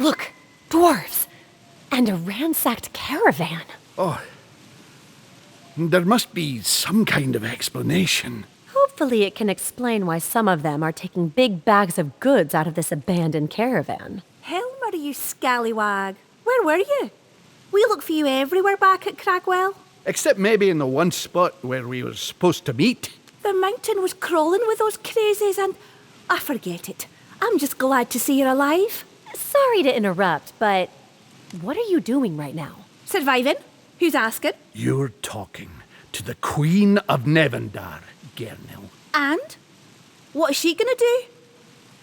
Look, dwarves! And a ransacked caravan. Oh. There must be some kind of explanation. Hopefully it can explain why some of them are taking big bags of goods out of this abandoned caravan. Helmer, you scallywag. Where were you? We looked for you everywhere back at Cragwell. Except maybe in the one spot where we were supposed to meet. The mountain was crawling with those crazies and... I forget it. I'm just glad to see you're alive. Sorry to interrupt, but what are you doing right now? Surviving? Who's asking? You're talking to the Queen of Nevendaar, Gernil. And? What is she gonna do?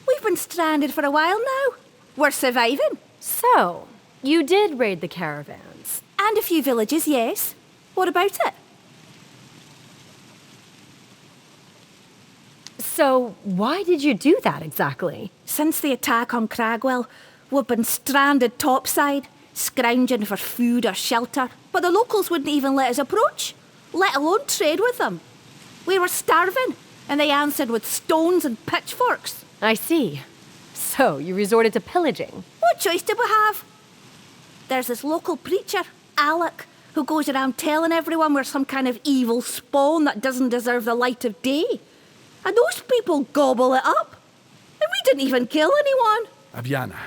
We've been stranded for a while now. We're surviving. So, you did raid the caravans. And a few villages, yes. What about it? So, why did you do that exactly? Since the attack on Cragwell, we've been stranded topside, scrounging for food or shelter. But the locals wouldn't even let us approach, let alone trade with them. We were starving, and they answered with stones and pitchforks. I see. So, you resorted to pillaging. What choice did we have? There's this local preacher, Alec, who goes around telling everyone we're some kind of evil spawn that doesn't deserve the light of day. And those people gobble it up. And we didn't even kill anyone. Avyanna,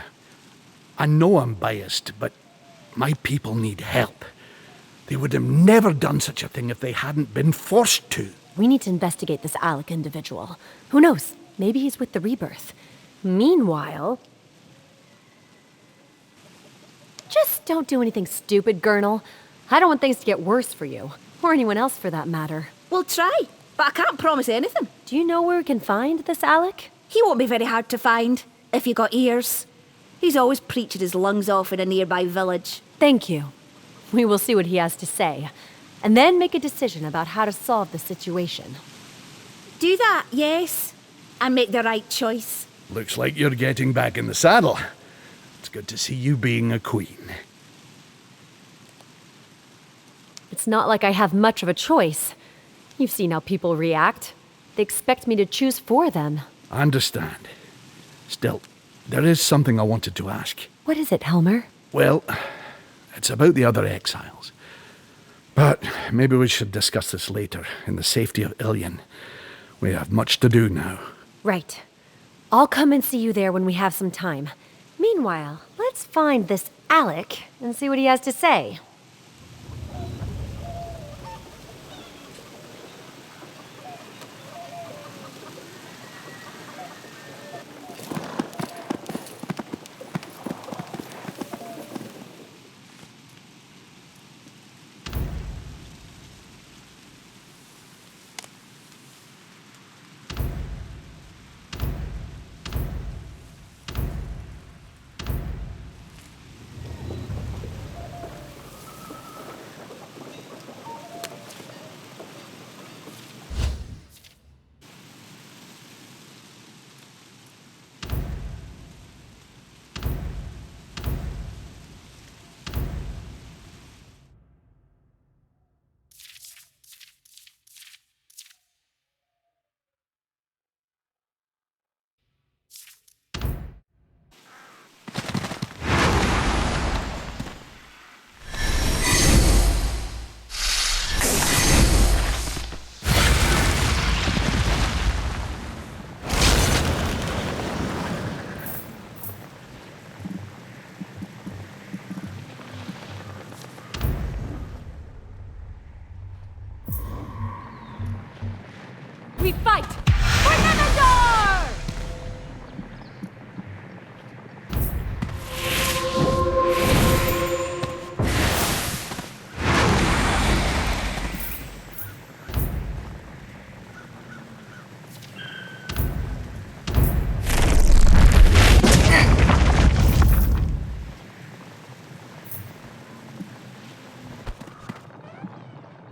I know I'm biased, but my people need help. They would have never done such a thing if they hadn't been forced to. We need to investigate this Alec individual. Who knows? Maybe he's with the Rebirth. Meanwhile... Just don't do anything stupid, Gurnal. I don't want things to get worse for you. Or anyone else for that matter. We'll try, but I can't promise anything. Do you know where we can find this Alec? He won't be very hard to find, if you got ears. He's always preaching his lungs off in a nearby village. Thank you. We will see what he has to say. And then make a decision about how to solve the situation. Do that, yes. And make the right choice. Looks like you're getting back in the saddle. It's good to see you being a queen. It's not like I have much of a choice. You've seen how people react. They expect me to choose for them. I understand. Still, there is something I wanted to ask. What is it, Helmer? Well, it's about the other exiles. But maybe we should discuss this later, in the safety of Yllian. We have much to do now. Right. I'll come and see you there when we have some time. Meanwhile, let's find this Alec and see what he has to say. We fight for Nevendaar!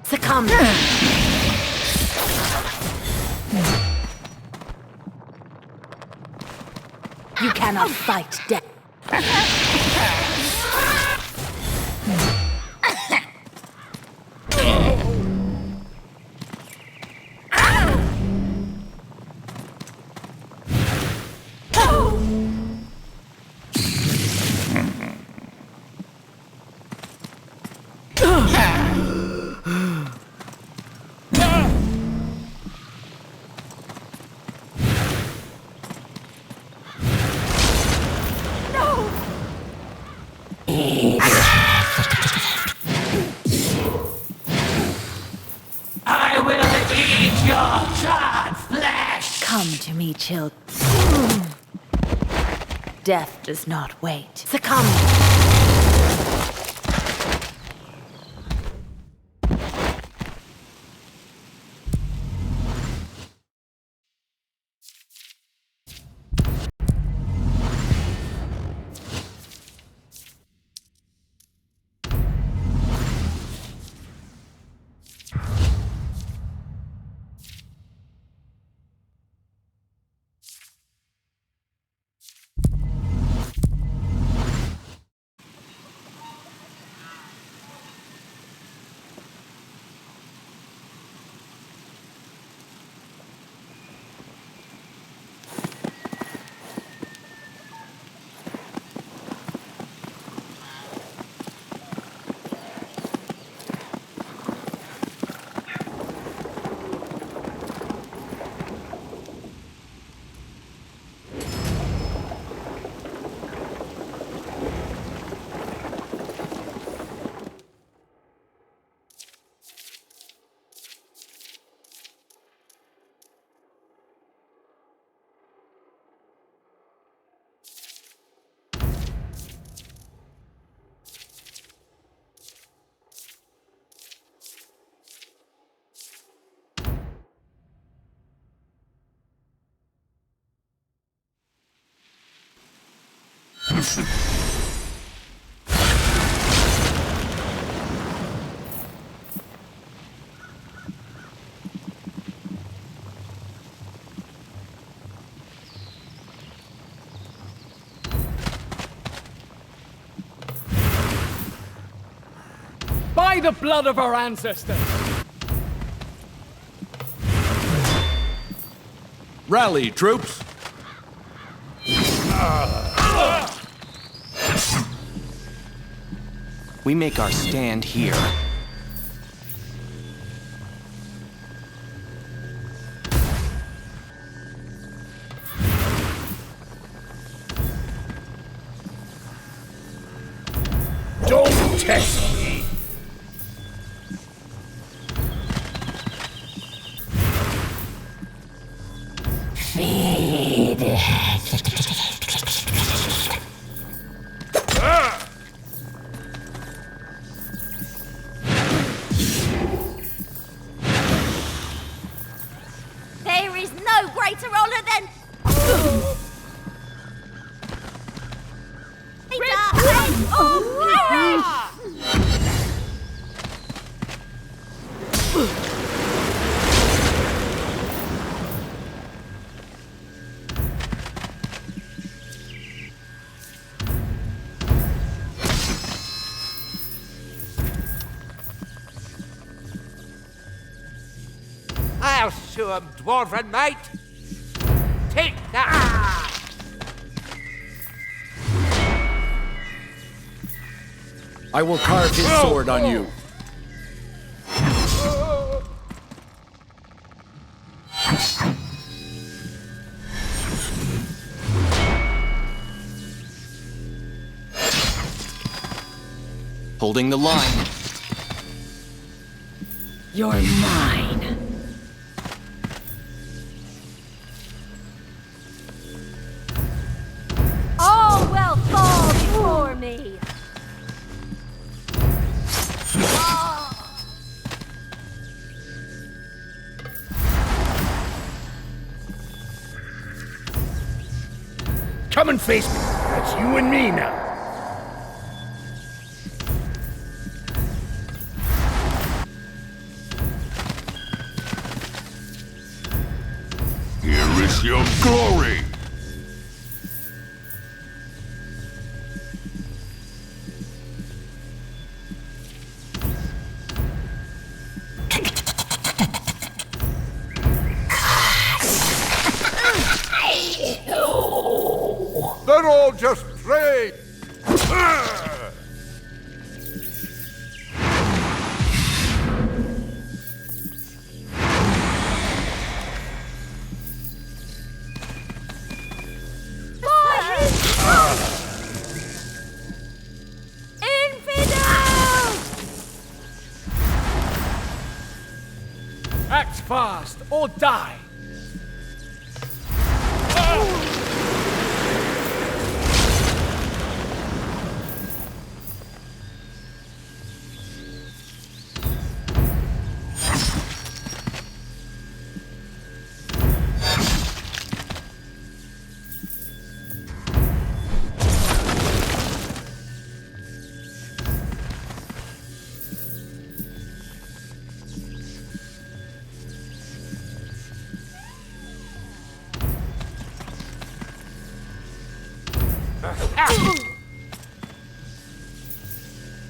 Succumb! You cannot fight death. I will eat your charred flesh! Come to me, children. Death does not wait. Succumb! By the blood of our ancestors! Rally, troops! We make our stand here. Don't test me! There is no greater honor than... I'll show 'em, dwarven mate! Take that! I will carve his sword on you. Holding the line. You're mine. All will fall before me. Come and face me. That's you and me now. Here is your glory! They're all just prey! Act fast, or die!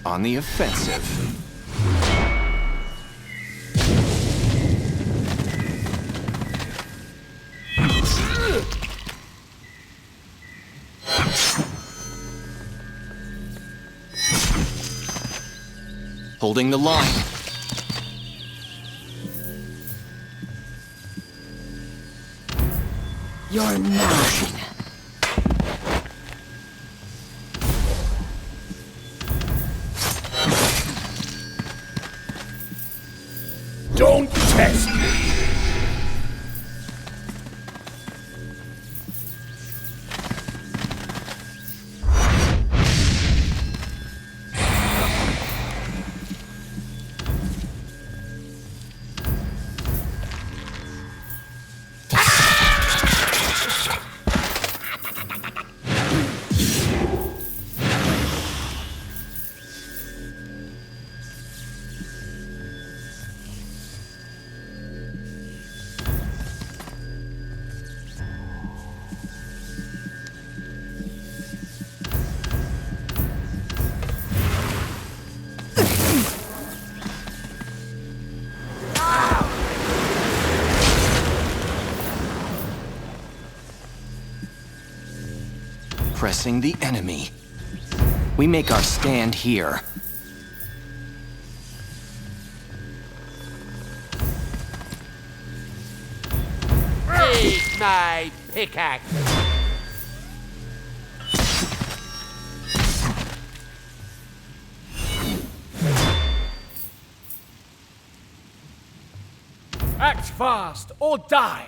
On the offensive. Holding the line. You're mine. Don't test me! suppressing the enemy. We make our stand here. Take my pickaxe. Act fast or die!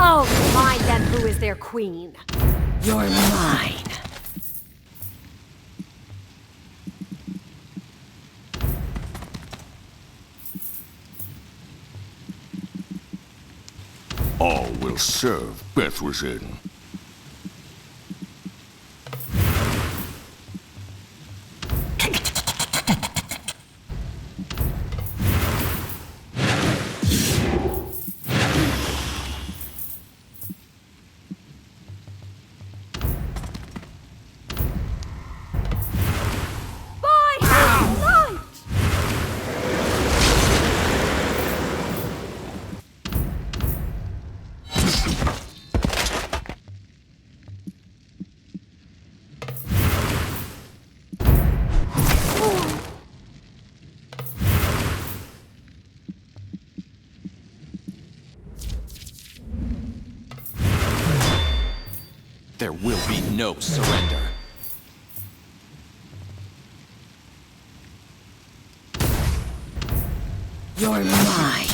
I'll remind them who is their queen. You're mine. All will serve Bethwasin. There will be no surrender. You're mine.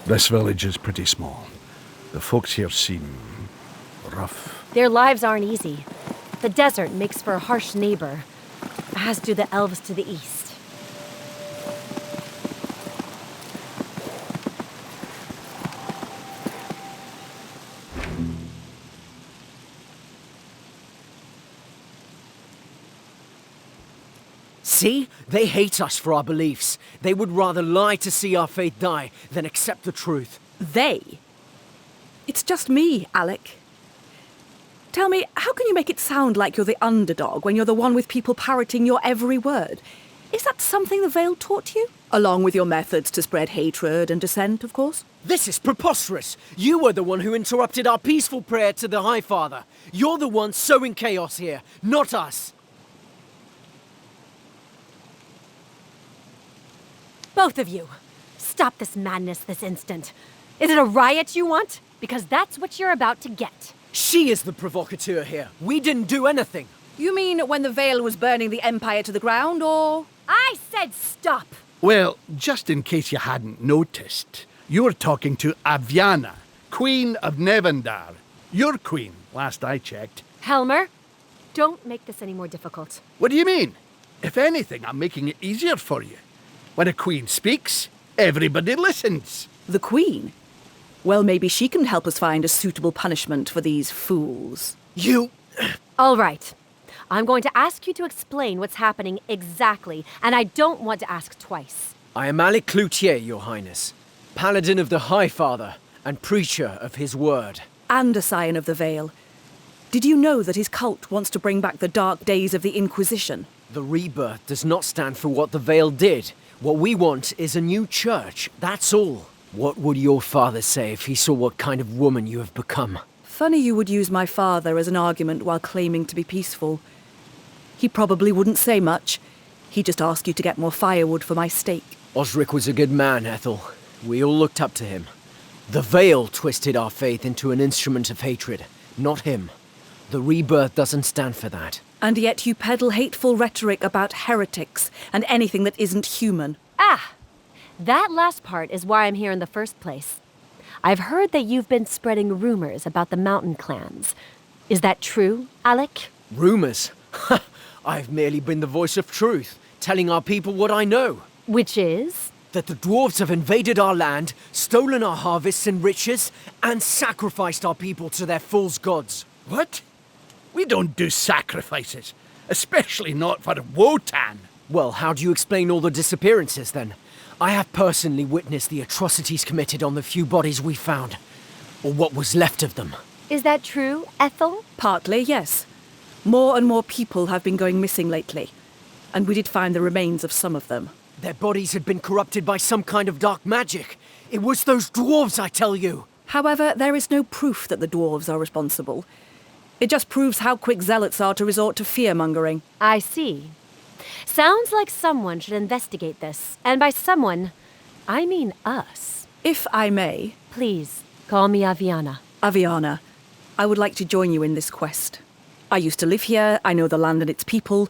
This village is pretty small. The folks here seem rough. Their lives aren't easy. The desert makes for a harsh neighbor, as do the elves to the east. See? They hate us for our beliefs. They would rather lie to see our faith die than accept the truth. They? It's just me, Alec. Tell me, how can you make it sound like you're the underdog when you're the one with people parroting your every word? Is that something the Veil taught you? Along with your methods to spread hatred and dissent, of course? This is preposterous. You were the one who interrupted our peaceful prayer to the High Father. You're the one sowing chaos here, not us. Both of you, stop this madness this instant. Is it a riot you want? Because that's what you're about to get. She is the provocateur here. We didn't do anything. You mean when the Veil was burning the Empire to the ground, or...? I said stop! Well, just in case you hadn't noticed, you're talking to Avyanna, Queen of Nevendaar. Your queen, last I checked. Helmer, don't make this any more difficult. What do you mean? If anything, I'm making it easier for you. When a queen speaks, everybody listens. The Queen? Well, maybe she can help us find a suitable punishment for these fools. You... All right. I'm going to ask you to explain what's happening exactly, and I don't want to ask twice. I am Alec Cloutier, Your Highness. Paladin of the High Father, and preacher of his word. And a scion of the Vale. Did you know that his cult wants to bring back the dark days of the Inquisition? The rebirth does not stand for what the Vale did. What we want is a new church, that's all. What would your father say if he saw what kind of woman you have become? Funny you would use my father as an argument while claiming to be peaceful. He probably wouldn't say much. He'd just ask you to get more firewood for my steak. Osric was a good man, Ethel. We all looked up to him. The Vale twisted our faith into an instrument of hatred, not him. The rebirth doesn't stand for that. And yet you peddle hateful rhetoric about heretics and anything that isn't human. Ah! That last part is why I'm here in the first place. I've heard that you've been spreading rumors about the mountain clans. Is that true, Alec? Rumors? I've merely been the voice of truth, telling our people what I know. Which is? That the dwarves have invaded our land, stolen our harvests and riches, and sacrificed our people to their false gods. What? We don't do sacrifices, especially not for Wotan. Well, how do you explain all the disappearances, then? I have personally witnessed the atrocities committed on the few bodies we found, or what was left of them. Is that true, Ethel? Partly, yes. More and more people have been going missing lately, and we did find the remains of some of them. Their bodies had been corrupted by some kind of dark magic. It was those dwarves, I tell you. However, there is no proof that the dwarves are responsible. It just proves how quick zealots are to resort to fear-mongering. I see. Sounds like someone should investigate this. And by someone, I mean us. If I may... Please, call me Avyanna. Avyanna, I would like to join you in this quest. I used to live here, I know the land and its people.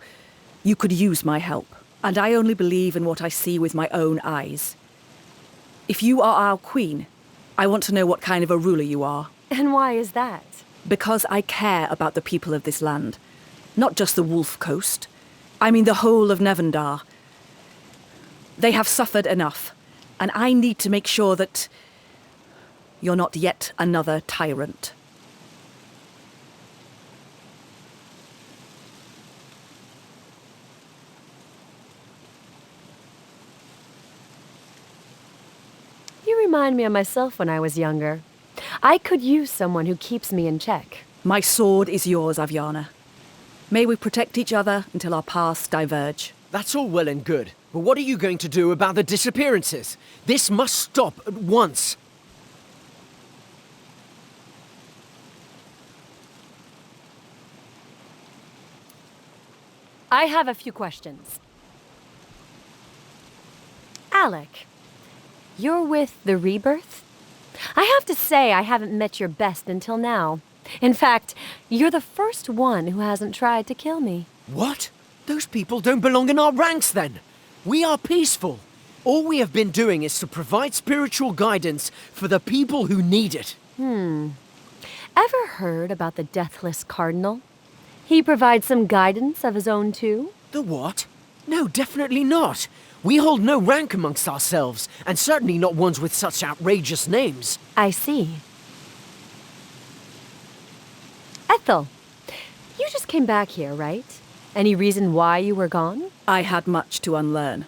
You could use my help. And I only believe in what I see with my own eyes. If you are our queen, I want to know what kind of a ruler you are. And why is that? Because I care about the people of this land. Not just the Wolf Coast. I mean the whole of Nevendaar. They have suffered enough, and I need to make sure that you're not yet another tyrant. You remind me of myself when I was younger. I could use someone who keeps me in check. My sword is yours, Avyanna. May we protect each other until our paths diverge. That's all well and good, but what are you going to do about the disappearances? This must stop at once. I have a few questions. Alec, you're with the Rebirth? I have to say I haven't met your best until now. In fact, you're the first one who hasn't tried to kill me. What? Those people don't belong in our ranks, then. We are peaceful. All we have been doing is to provide spiritual guidance for the people who need it. Ever heard about the Deathless Cardinal? He provides some guidance of his own, too? The what? No, definitely not. We hold no rank amongst ourselves, and certainly not ones with such outrageous names. I see. Ethel, you just came back here, right? Any reason why you were gone? I had much to unlearn.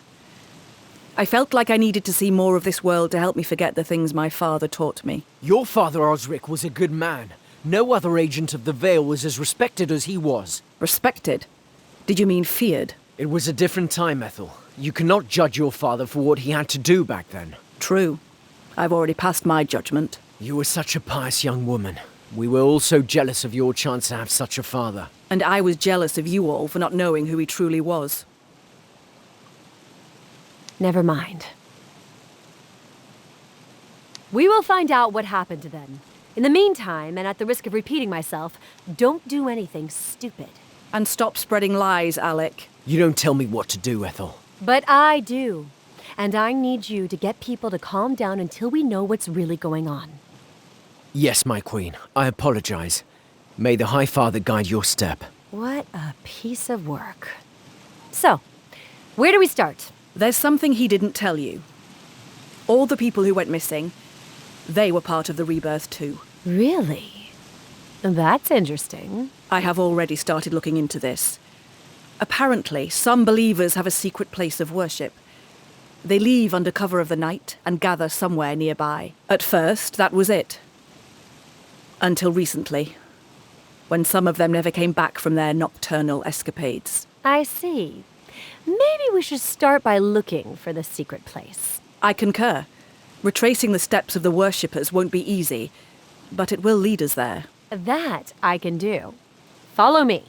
I felt like I needed to see more of this world to help me forget the things my father taught me. Your father, Osric, was a good man. No other agent of the Vale was as respected as he was. Respected? Did you mean feared? It was a different time, Ethel. You cannot judge your father for what he had to do back then. True. I've already passed my judgment. You were such a pious young woman. We were all so jealous of your chance to have such a father. And I was jealous of you all for not knowing who he truly was. Never mind. We will find out what happened to them. In the meantime, and at the risk of repeating myself, don't do anything stupid. And stop spreading lies, Alec. You don't tell me what to do, Ethel. But I do. And I need you to get people to calm down until we know what's really going on. Yes, my queen. I apologize. May the High Father guide your step. What a piece of work. So, where do we start? There's something he didn't tell you. All the people who went missing, they were part of the rebirth too. Really? That's interesting. I have already started looking into this. Apparently, some believers have a secret place of worship. They leave under cover of the night and gather somewhere nearby. At first, that was it. Until recently, when some of them never came back from their nocturnal escapades. I see. Maybe we should start by looking for the secret place. I concur. Retracing the steps of the worshippers won't be easy, but it will lead us there. That I can do. Follow me.